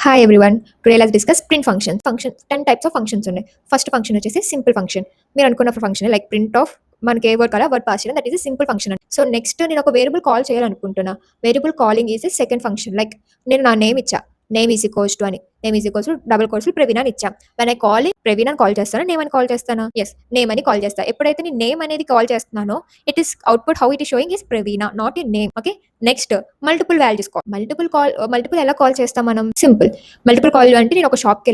Hi everyone. Today let's discuss print function. 10 types of functions ఉన్నాయి. First function వచ్చేసి simple function. మీరు అనుకున్న function like print of మనకి ఏ వర్డ్ కావాలో వర్డ్ పాస్ చేయడం, that is simple function. So next నేను ఒక వేరియబుల్ కాల్ చేయాలనుకుంటున్నా. Variable calling is second function. Like నేను నా నేమ్ ఇచ్చా, నేమ్ ఈజ్ ఈక్వల్స్ టు అని, name is equals to double quotes Praveena అని ఇచ్చా. వెన్ ఐ కాల్ ప్రవీణ అని కాల్ చేస్తాను, నేమ్ అని కాల్ చేస్తాను. ఎస్, నేమ్ అని కాల్ చేస్తా. ఎప్పుడైతే నేను నేమ్ అనేది కాల్ చేస్తున్నానో it is output how it is showing is Praveena, not in name. Okay, next multiple values call. Multiple ఎలా కాల్ చేస్తాం మనం? సింపుల్. మల్టిపుల్ కాల్ అంటే నేను ఒక షాప్కి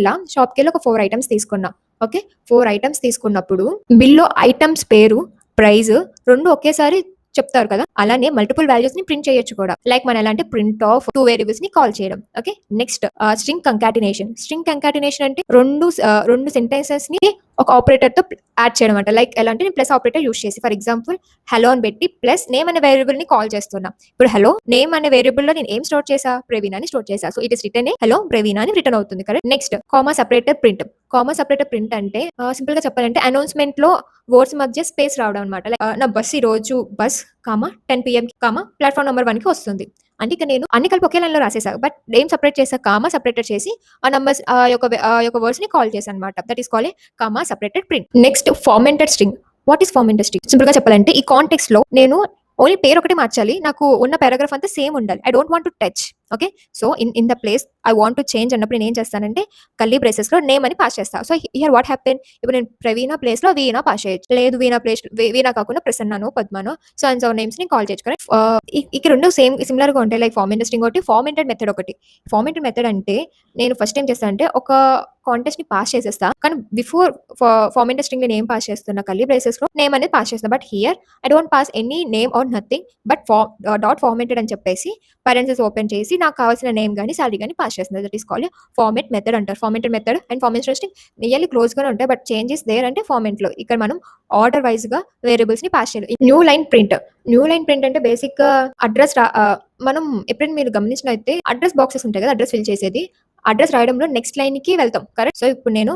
వెళ్ళి ఒక 4 ఐటమ్స్ తీసుకున్నా. ఓకే, 4 ఐటమ్స్ తీసుకున్నప్పుడు బిల్లో ఐటమ్స్ పేరు, ప్రైస్ రెండు ఒకేసారి చెప్తారు కదా, అలానే మల్టిపుల్ వాల్యూస్ ని ప్రింట్ చేయొచ్చు కూడా. లైక్ మనం ఎలా అంటే ప్రింట్ ఆఫ్ 2 వేరియబుల్స్ ని కాల్ చేయడం. Okay, next string concatenation. String concatenation అంటే రెండు సెంటెన్సెస్ ని ఒక ఆపరేటర్ తో యాడ్ చేయడం అంట. లైక్ ఎలా అంటే నేను ప్లస్ ఆపరేటర్ యూస్ చేసి, ఫర్ ఎగ్జాంపుల్ హలో అని పెట్టి ప్లస్ నేమ్ అనే వేరియబుల్ ని కాల్ చేస్తున్నా. ఇప్పుడు హలో నేమ్ అనే వేరియబుల్ లో నేను ఏం స్టోర్ చేసా? ప్రవీణ అని స్టోర్ చేసా. So it is return hello Praveena అని రిటర్న్ అవుతుంది. Correct. Next comma separator print. Comma separator print అంటే సింపుల్ గా చెప్పాలంటే అనౌన్స్మెంట్ లో వర్డ్స్ మధ్య స్పేస్ రావడం అనమాట. నా బస్ ఈ రోజు బస్ 10 PM ప్లాట్ఫామ్ నెంబర్ 1 కి వస్తుంది అంటే ఇక నేను అన్ని కలిపి ఒకే లైన్ లో రాసేసా. బట్ ఏం సెపరేట్ చేసా? కామా సెపరేటర్ చేసి ఆ నంబర్స్ యొక్క వర్డ్స్ ని కాల్ చేశాను అనమాట. That is call a comma separated print. Next formatted string. What is formatted string? Simple గా చెప్పాలంటే ఈ కాంటెక్స్ట్ లో నేను ఓన్లీ పేరు ఒకటి మార్చాలి, నాకు ఉన్న పారాగ్రాఫ్ అంతా సేమ్ ఉండాలి. I don't want to touch. Okay, so in the place I want to change అన్నప్పుడు నేను ఏం చేస్తానంటే కర్లీ బ్రేసెస్ లో నేమ్ అని పాస్ చేస్తా. సో హియర్ వాట్ హ్యాపెన్, ఇప్పుడు నేను ప్రవీణ ప్లేస్ లో వీణా పాస్ చేయొచ్చు. లేదు వీణా ప్లేస్ వీణా కాకుండా ప్రసన్నను, పద్మను, సో అండ్ సో నేమ్స్ ని కాల్ చేయొచ్చు. కరెక్ట్. ఇక్కడ రెండు సిమిలర్ గా ఉంటాయి. లైక్ ఫార్మెంటెడ్ స్ట్రింగ్ ఒకటి, ఫార్మెంటెడ్ మెథడ్ ఒకటి. ఫార్మెంటెడ్ మెథడ్ అంటే నేను ఫస్ట్ ఏం చేస్తాను అంటే ఒక కాంటెస్ట్ ని పాస్ చేసేస్తా, కానీ బిఫోర్ ఫార్మెంటెడ్ స్ట్రింగ్ నేను ఏం పాస్ చేస్తున్నా? కర్లీ బ్రేసెస్ లో నేమ్ అనేది పాస్ చేస్తా. But here I don't pass any name or nothing, but dot formatted అని చెప్పేసి పారెంథసిస్ ఓపెన్ చేసి నాకు కావాల్సిన నేమ్ కానీ సాలరీ కానీ పాస్ చేస్తుంది. That is called format method అంటారు. Formatted method and formatted string nearly close గానే ఉంటాయి, బట్ చేంజెస్ దేర్ అంటే ఫార్మెంట్ లో ఇక్కడ మనం ఆర్డర్ వైజ్ గా వేరియబుల్స్ ని పాస్ చేయాలి. New line print. New line print అంటే బేసిక్ గా అడ్రస్ మనం ఎప్పుడైనా మీరు గమనించినైతే అడ్రస్ బాక్సెస్ ఉంటాయి కదా, అడ్రస్ ఫిల్ చేసేది. అడ్రస్ రాయడంలో నెక్స్ట్ లైన్ కి వెళ్తాం. కరెక్ట్. సో ఇప్పుడు నేను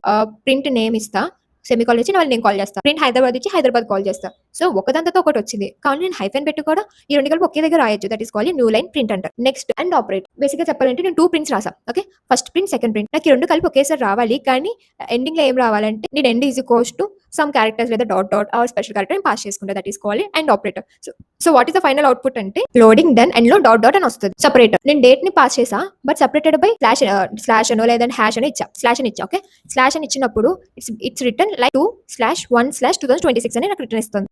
ప్రింట్ నేమ్ ఇస్తా, సెమికాల్ ఇచ్చి నేను కాల్ చేస్తా. ప్రింట్ హైదరాబాద్ ఇచ్చి హైదరాబాద్ కాల్ చేస్తా. సో ఒకదాంతో ఒకటి వచ్చింది, కానీ నేను హైఫెన్ పెట్టి కూడా ఈ రెండు కలిపి ఒకే దగ్గర రాయొచ్చు. That is called new line print అంటారు. Next and operate. బేసిక్ గా చెప్పాలంటే నేను 2 ప్రింట్స్ రాసా. Okay, first print, second print. నాకు ఈ రెండు కలిపి ఒకేసారి రావాలి, కానీ ఎండింగ్ లో ఏం రావాలంటే నేను end is equals to some characters లేదా dot dot or special character pass చేసుకుంటా. That is called and operator. So what is the final output అంటే లోడింగ్ డన్ అండ్ లో డాట్ డాట్ అని వస్తుంది. సెపరేటర్. నేను డేట్ ని పాస్ చేసా, but separated by slash అనో లేదంటే హ్యాష్ అని ఇచ్చా. స్లాష్ అని ఇచ్చా. ఓకే, స్లాష్ అని ఇచ్చినప్పుడు ఇట్స్ రిటర్న్ లైక్ 2/1/2026 అని నాకు రిటర్న్ ఇస్తుంది.